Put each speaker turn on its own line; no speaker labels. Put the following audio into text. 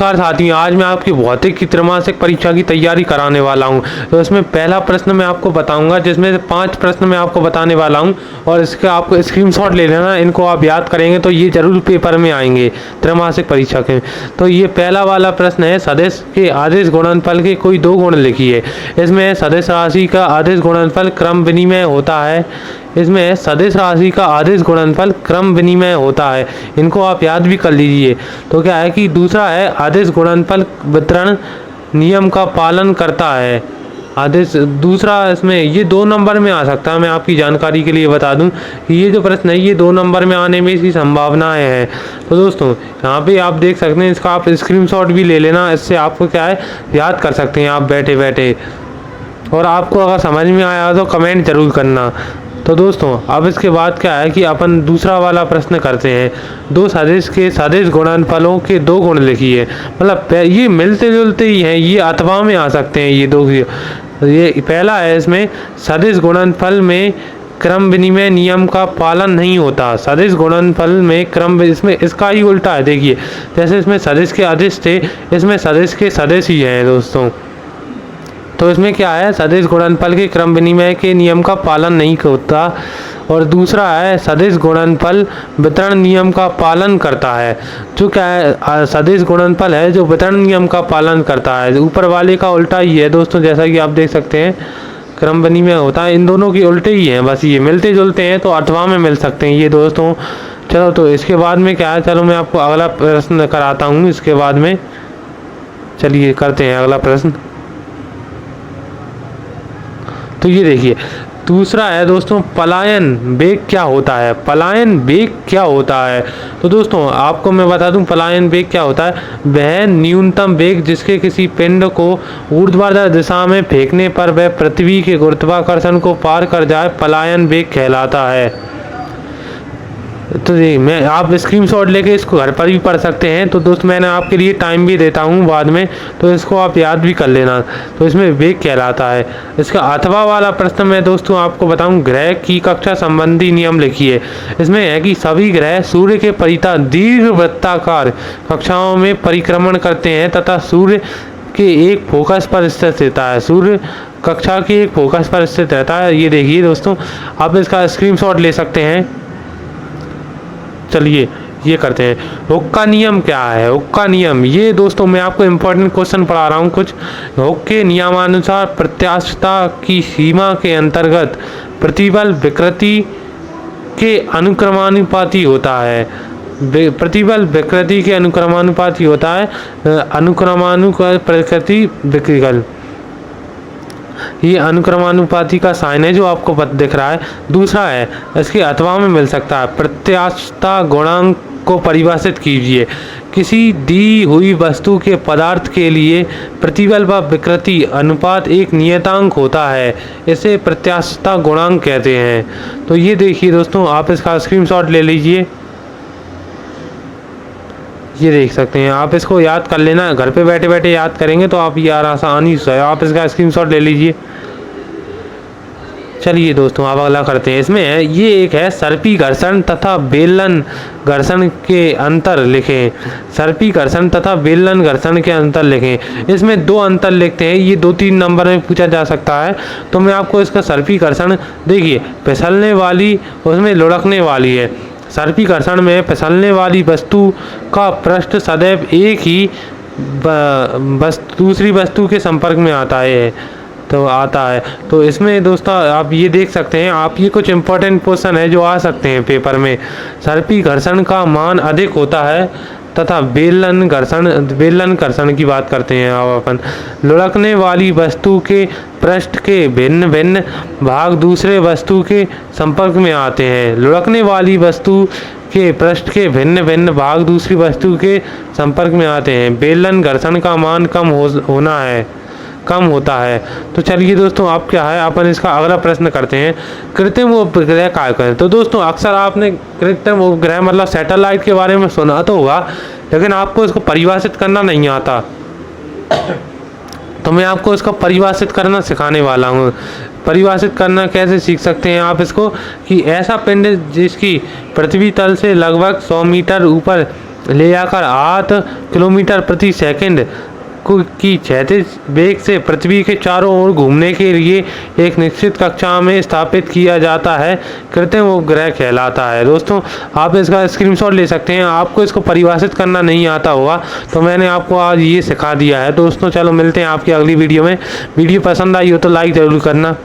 नमस्कार साथियों, आज मैं आपकी भौतिक की त्रैमासिक परीक्षा की तैयारी कराने वाला हूं। तो इसमें पहला प्रश्न मैं आपको बताऊंगा, जिसमें से 5 प्रश्न मैं आपको बताने वाला हूं और इसका आपको स्क्रीनशॉट ले लेना। इनको आप याद करेंगे तो ये जरूर पेपर में आएंगे त्रैमासिक परीक्षा के। तो ये पहला वाला प्रश्न है, सदिश के आदिश गुणनफल के कोई 2 गुण लिखिए। इसमें सदिश राशि का आदिश गुणनफल क्रम विनिमय होता है। इसमें सदिश राशि का आदिश गुणनफल क्रम विनिमय होता है। इनको आप याद भी कर लीजिए। तो क्या है कि दूसरा है, आदिश गुणनफल वितरण नियम का पालन करता है। आदिश दूसरा, इसमें ये 2 नंबर में आ सकता है। मैं आपकी जानकारी के लिए बता दूं कि ये जो प्रश्न है ये 2 नंबर में आने में इसकी संभावनाएं हैं। तो दोस्तों यहाँ पे आप देख सकते हैं, इसका आप स्क्रीनशॉट भी ले लेना। इससे आपको क्या है, याद कर सकते हैं आप बैठे बैठे। और आपको अगर समझ में आया तो कमेंट जरूर करना। तो दोस्तों अब इसके बाद क्या है कि अपन दूसरा वाला प्रश्न करते हैं। 2 सदिश के सदिश गुणनफलों के 2 गुण लिखिए। मतलब ये मिलते जुलते ही हैं, ये अथवा में आ सकते हैं ये 2। ये पहला है, इसमें सदिश गुणनफल में क्रम विनिमय नियम का पालन नहीं होता। सदिश गुणनफल में क्रम, इसमें इसका ही उल्टा है। देखिए जैसे इसमें सदिश के अदिश थे, इसमें सदिश के सदिश ही हैं दोस्तों। तो इसमें क्या है, सदिश गुणनफल के क्रम विनिमय के नियम का पालन नहीं होता। और दूसरा है, सदिश गुणनफल वितरण नियम का पालन करता है। जो क्या है, सदिश गुणनफल है जो वितरण नियम का पालन करता है। ऊपर वाले का उल्टा ही है दोस्तों, जैसा कि आप देख सकते हैं क्रम विनिमय होता है। इन दोनों की उल्टे ही हैं, बस ये मिलते जुलते हैं तो अथवा में मिल सकते हैं ये दोस्तों। चलो तो इसके बाद में क्या है, चलो मैं आपको अगला प्रश्न कराता हूँ। इसके बाद में चलिए करते हैं अगला प्रश्न। तो ये देखिए दूसरा है दोस्तों, पलायन वेग क्या होता है। पलायन वेग क्या होता है, तो दोस्तों आपको मैं बता दूं पलायन वेग क्या होता है। वह न्यूनतम वेग जिसके किसी पिंड को ऊर्ध्वाधर दिशा में फेंकने पर वह पृथ्वी के गुरुत्वाकर्षण को पार कर जाए, पलायन वेग कहलाता है। तो जी मैं आप स्क्रीनशॉट लेके इसको घर पर भी पढ़ सकते हैं। तो दोस्त मैंने आपके लिए टाइम भी देता हूँ बाद में, तो इसको आप याद भी कर लेना। तो इसमें वेग कहलाता है। इसका अथवा वाला प्रश्न मैं दोस्तों आपको बताऊँ, ग्रह की कक्षा संबंधी नियम लिखिए। इसमें है कि सभी ग्रह सूर्य के परितः दीर्घवृत्ताकार कक्षाओं में परिक्रमण करते हैं तथा सूर्य के एक फोकस पर स्थित रहता है। सूर्य कक्षा के एक फोकस पर स्थित रहता है। ये देखिए दोस्तों, आप इसका स्क्रीनशॉट ले सकते हैं। चलिए ये करते हैं। हुक का नियम क्या है। हुक का नियम, ये दोस्तों मैं आपको इम्पोर्टेंट क्वेश्चन पढ़ा रहा हूँ कुछ। हुक के नियमानुसार प्रत्यास्थता की सीमा के अंतर्गत प्रतिबल विकृति के अनुक्रमानुपाती होता है। प्रतिबल विकृति के अनुक्रमानुपाती होता है। प्रकृति विकृति, ये अनुक्रमानुपाती का साइन है जो आपको दिख रहा है। दूसरा है, इसके अथवा में मिल सकता है, प्रत्यास्थता गुणांक को परिभाषित कीजिए। किसी दी हुई वस्तु के पदार्थ के लिए प्रतिबल व विकृति अनुपात एक नियतांक होता है, इसे प्रत्यास्थता गुणांक कहते हैं। तो ये देखिए दोस्तों, आप इसका स्क्रीनशॉट ले लीजिए। ये देख सकते हैं, आप इसको याद कर लेना। घर पे बैठे बैठे याद करेंगे तो आप यार आसानी से आप इसका स्क्रीनशॉट ले लीजिए। चलिए दोस्तों अब अगला करते हैं। इसमें है, ये एक है, सर्पी घर्षण तथा बेलन घर्षण के अंतर लिखें। सर्पी घर्षण तथा बेलन घर्षण के अंतर लिखें। इसमें 2 अंतर लिखते हैं, ये 2-3 नंबर में पूछा जा सकता है। तो मैं आपको इसका सर्पी घर्षण, देखिए फिसलने वाली, उसमें लुढ़कने वाली है। सर्पी घर्षण में फिसलने वाली वस्तु का पृष्ठ सदैव एक ही दूसरी वस्तु के संपर्क में आता है। तो इसमें दोस्तों आप ये देख सकते हैं, आप ये कुछ इंपॉर्टेंट क्वेश्चन है जो आ सकते हैं पेपर में। सर्पी घर्षण का मान अधिक होता है तथा बेलन घर्षण की बात करते हैं अब अपन। लुढ़कने वाली वस्तु के पृष्ठ के भिन्न भिन्न भाग दूसरे वस्तु के संपर्क में आते हैं। लुढ़कने वाली वस्तु के पृष्ठ के भिन्न भिन्न भाग दूसरी वस्तु के संपर्क में आते हैं। बेलन घर्षण का मान कम होता है। तो चलिए दोस्तों अब क्या है, अपन इसका अगला प्रश्न करते हैं। कृत्रिम उपग्रह क्या करें। तो दोस्तों अक्सर आपने कृत्रिम उपग्रह मतलब सैटेलाइट के बारे में सुना तो होगा, लेकिन आपको इसको परिभाषित करना नहीं आता। तो मैं आपको इसको परिभाषित करना सिखाने वाला हूँ। परिभाषित करना कैसे सीख सकते हैं आप इसको, कि ऐसा पिंड जिसकी पृथ्वी तल से लगभग 100 मीटर ऊपर ले जाकर 8 किलोमीटर प्रति सेकंड की क्षैतिज वेग से पृथ्वी के चारों ओर घूमने के लिए एक निश्चित कक्षा में स्थापित किया जाता है, कृत्रिम उपग्रह कहलाता है। दोस्तों, आप इसका स्क्रीनशॉट ले सकते हैं। आपको इसको परिभाषित करना नहीं आता होगा तो मैंने आपको आज ये सिखा दिया है। दोस्तों, चलो मिलते हैं आपकी अगली वीडियो में। वीडियो पसंद आई हो तो लाइक ज़रूर करना।